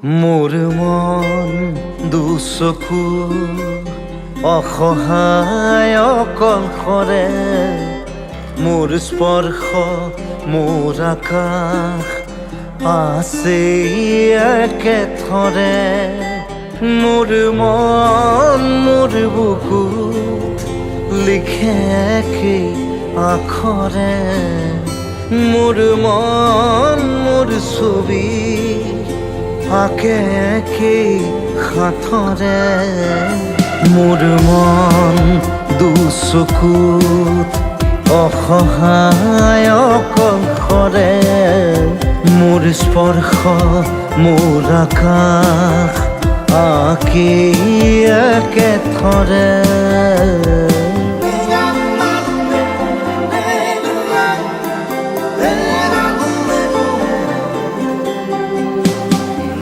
মোৰ মন দুচকু অসহায় অকলশৰে, মোৰ স্পৰ্শ মোৰ আকাশ আছে একেথৰে। মোৰ মন মোৰ বুকুত লিখে একেই আখৰে, মোৰ মন মোৰ ছবি আঁকে একেই সাঁথৰে। মোৰ মন দুচকুত অসহায় অকলশৰে, মোৰ স্পৰ্শ মোৰ আকাশ আঁকি একেথৰে।